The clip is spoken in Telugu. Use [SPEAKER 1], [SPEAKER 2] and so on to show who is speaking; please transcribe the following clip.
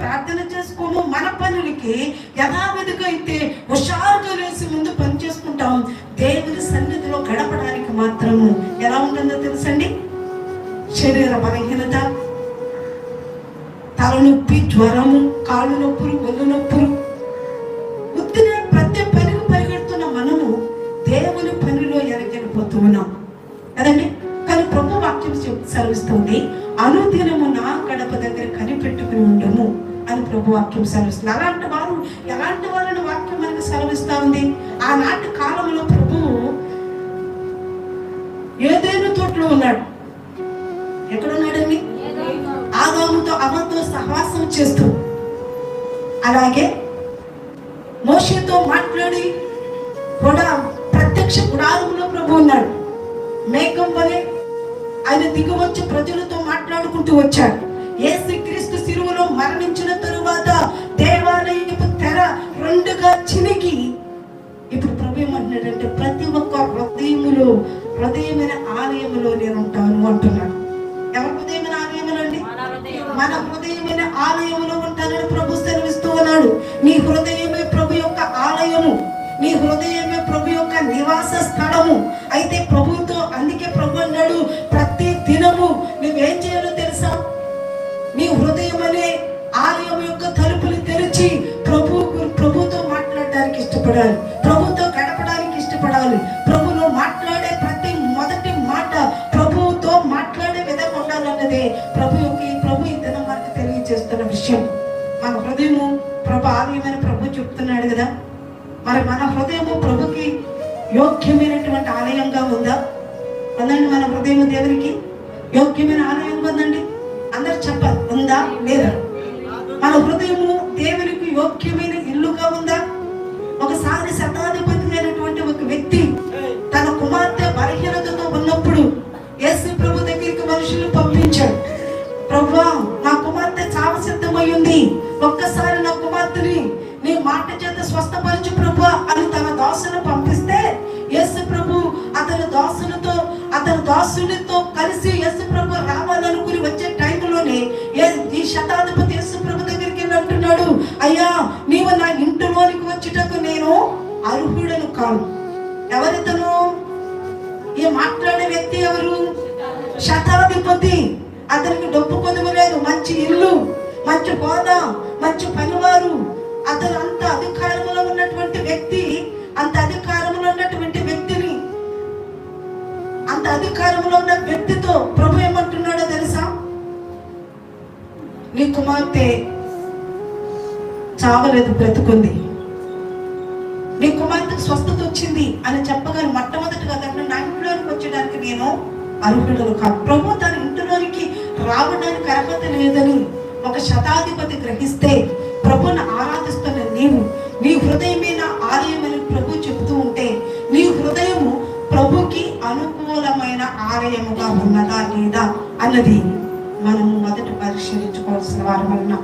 [SPEAKER 1] ప్రార్థన చేసుకోము, మన పనులకి యథావిధిగా అయితే హుషారుగా వేసి ముందు పని చేసుకుంటాం. దేవుని సన్నిధిలో గడపడానికి మాత్రము ఎలా ఉంటుందో తెలుసండి, శరీర బలహీనత, తలనొప్పి, జ్వరము, కాళ్ళు నొప్పులు, ఒళ్ళు నొప్పులు, ఉత్తినే ప్రతి పనికి పరిగెడుతున్న మనము దేవుని పనిలో ఎరగలిపోతూ ఉన్నాం కదండి. కానీ ప్రభు వాక్యం సెలవిస్తుంది, అనుదినము నా గడప దగ్గర కనిపెట్టుకుని ఉండము అని ప్రభు వాక్యం సెలవిస్తుంది. ఎలాంటి వారిని వాక్యం మనకు సెలవిస్తా ఉంది. ఆనాటి కాలంలో ప్రభువు ఏదైనా తోటలో ఉన్నాడు. ఎక్కడున్నాడండి? ఆదాముతో అవ్వతో సహవాసం చేస్తూ, అలాగే మోషేతో మాట్లాడి కూడా ప్రత్యక్ష గుడారంలో ప్రభు ఉన్నాడు. మేఘం వలె ఆయన దిగువచ్చి ప్రజలతో మాట్లాడుకుంటూ వచ్చాడు. యేసుక్రీస్తు శిలువలో మరణించిన తరువాత దేవాలయపు తెర రెండుగా చినిగి ఇప్పుడు ప్రభు ఏమంటున్నాడంటే, ప్రతి ఒక్క హృదయమైన ఆలయములో నేను ఉంటాను అంటున్నాడు. ఎవరి హృదయమైన ఆలయములో అండి? మన హృదయమైన ఆలయములో ఉంటానని ప్రభు సెలవిస్తూ ఉన్నాడు. నీ హృదయమే ప్రభు యొక్క ఆలయము, నీ హృదయమే ప్రభు యొక్క నివాస స్థలము. అయితే ప్రభుతో, అందుకే ప్రభు అన్నాడు, ప్రతి దినము నువ్వేం చేయాలో తెలుసా? నీ హృదయం అనే ఆలయం యొక్క తలుపులు తెరిచి ప్రభుతో మాట్లాడడానికి ఇష్టపడాలి, ప్రభుతో గడపడానికి ఇష్టపడాలి. ప్రభులో మాట్లాడే ప్రతి మొదటి మాట ప్రభువుతో మాట్లాడే విధంగా ఉండాలన్నదే ప్రభు ఈ దినం మనకు తెలియజేస్తున్న విషయం. మన హృదయము ప్రభు ఆలయమైన ప్రభు చెప్తున్నాడు కదా. మరి మన హృదయము ప్రభుకి యోగ్యమైనటువంటి ఆలయంగా ఉందా? ఉందండి. మన హృదయం దేవునికి యోగ్యమైన ఆలయంగా ఉందండి. అందరు చెప్పాలి, ఉందా లేదా? మన హృదయము దేవునికి యోగ్యమైన ఇల్లుగా ఉందా? ఒకసారి శతాధిపతి అయినటువంటి ఒక వ్యక్తి తన కుమార్తె బలహీనతతో ఉన్నప్పుడు యేసు ప్రభు దగ్గరికి మనుషులు పంపించాడు. ప్రభువా, నా కుమార్తె చావు సిద్ధమై ఉంది, ఒక్కసారి నా కుమార్తెని నీ మాట చేత స్వస్థపరచు ప్రభువా అని తన దాసును పంపిస్తే, యేసు ప్రభు అతని దాసునితో కలిసి యేసు ప్రభు రావాలనుకుని వచ్చే టైంలోనే ఈ శతాధిపతి యేసు ప్రభు దగ్గరికి వెళ్ళి అంటున్నాడు, అయ్యా, నీవు నా ఇంటిలోనికి వచ్చేటకు నేను అర్హుడను కాను. ఎవరితను? ఈ మాట్లాడే వ్యక్తి ఎవరు? శతాధిపతి. అతనికి డబ్బు కొనుగోలు లేదు, మంచి ఇల్లు, మంచి హోదా, మంచి పనివారు, అతను అంత అధికారంలో ఉన్నటువంటి వ్యక్తి. అంత అధికారంలో ఉన్న వ్యక్తితో ప్రభు ఏమంటున్నాడో తెలుసా? నీ కుమార్తె చావలేదు, బ్రతుకుంది, నీ కుమార్తెకు స్వస్థత వచ్చింది అని చెప్పగానే మొట్టమొదటిగా నా ఇంట్లోనికి వచ్చేదానికి నేను అర్హుడను కాదు. ప్రభు తన ఇంటిలోనికి రావడానికి అర్హత లేదని ఒక శతాధిపతి గ్రహిస్తే, ప్రభుని ఆరాధిస్తున్న నీవు నీ హృదయమైన ఆలయమని ప్రభు చెబుతూ ఉంటే, నీ హృదయము ప్రభుకి అనుకూలమైన ఆలయముగా ఉన్నదా లేదా అన్నది మనము మొదట పరిశీలించుకోవాల్సిన వారమన్నా.